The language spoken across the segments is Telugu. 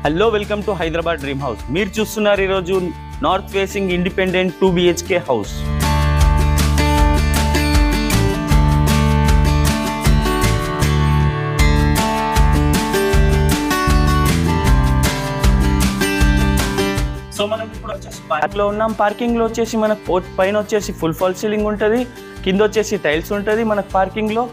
Hello, welcome to Hyderabad dream house. మీరు చూస్తున్నారు ఈరోజు north facing independent 2 BHK house. So మనం ఇప్పుడు వచ్చేసి పార్క్లో ఉన్నాం. పార్కింగ్లో వచ్చేసి మనకు పైన వచ్చేసి ఫుల్ ఫాల్ సీలింగ్ ఉంటుంది, కింద వచ్చేసి టైల్స్ ఉంటుంది. మనకు పార్కింగ్లో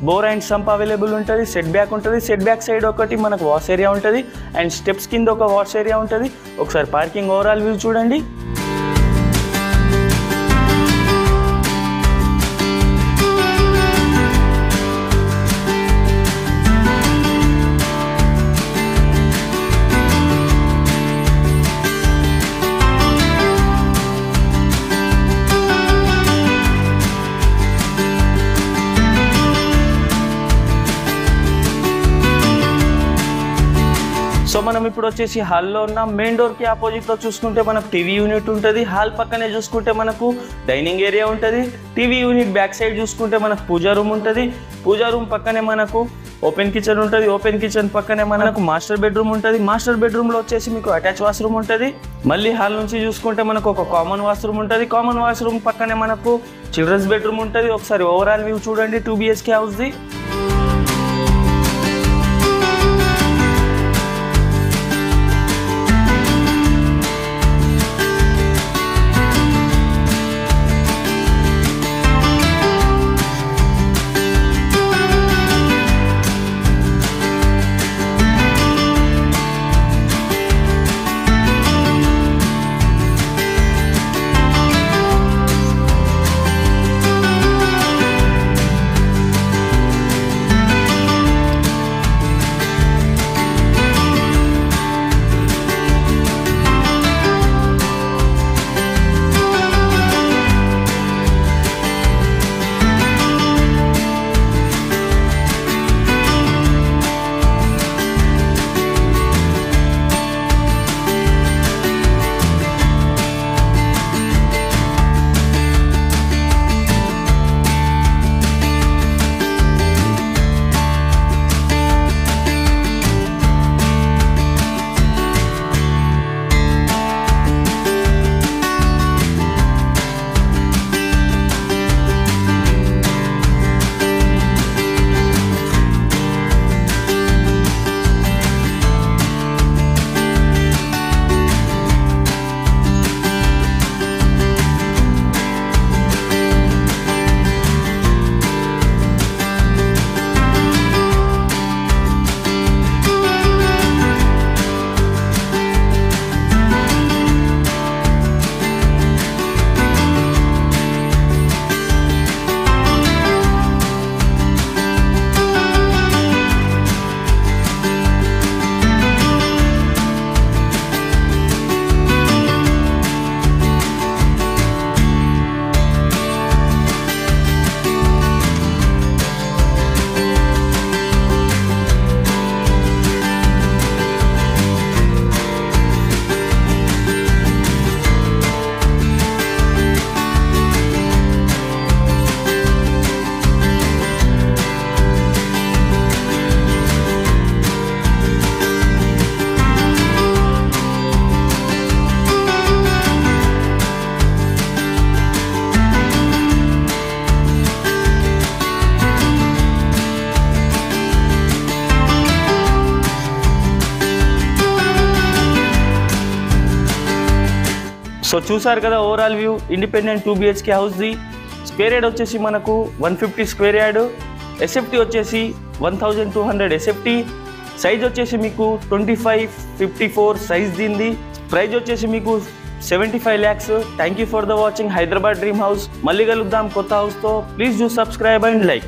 బోర్ అండ్ సంప్ అవైలబుల్ ఉంటుంది. సెట్ బ్యాక్ ఉంటుంది. సెట్ బ్యాక్ సైడ్ ఒకటి మనకు వాష్ ఏరియా ఉంటుంది అండ్ స్టెప్స్ కింద ఒక వాష్ ఏరియా ఉంటుంది. ఒకసారి పార్కింగ్ ఓవరాల్ వ్యూ చూడండి. సో మనం ఇప్పుడు వచ్చేసి హాల్లో ఉన్నాం. మెయిన్ డోర్కి ఆపోజిట్లో చూసుకుంటే మనకు టీవీ యూనిట్ ఉంటుంది. హాల్ పక్కనే చూసుకుంటే మనకు డైనింగ్ ఏరియా ఉంటుంది. టీవీ యూనిట్ బ్యాక్ సైడ్ చూసుకుంటే మనకు పూజా రూమ్ ఉంటుంది. పూజా రూమ్ పక్కనే మనకు ఓపెన్ కిచెన్ ఉంటుంది. ఓపెన్ కిచెన్ పక్కనే మనకు మాస్టర్ బెడ్రూమ్ ఉంటుంది. మాస్టర్ బెడ్రూమ్లో వచ్చేసి మీకు అటాచ్ వాష్రూమ్ ఉంటుంది. మళ్ళీ హాల్ నుంచి చూసుకుంటే మనకు ఒక కామన్ వాష్రూమ్ ఉంటుంది. కామన్ వాష్రూమ్ పక్కనే మనకు చిల్డ్రన్స్ బెడ్రూమ్ ఉంటుంది. ఒకసారి ఓవరాల్ వ్యూ చూడండి 2 BHK హౌస్ది. సో చూసారు కదా ఓవరాల్ వ్యూ ఇండిపెండెంట్ 2 BHK హౌస్ది. స్క్వేర్ యార్డ్ వచ్చేసి మనకు 150 స్క్వేర్ యార్డ్. ఎస్ఎఫ్టీ వచ్చేసి 1200 ఎస్ఎఫ్టీ. సైజ్ వచ్చేసి మీకు 2554 సైజ్ దీనిది. ప్రైజ్ వచ్చేసి మీకు 75 lakhs. Thank you for the watching Hyderabad dream house. మళ్ళీ కలుద్దాం కొత్త హౌస్తో. Please do subscribe and like.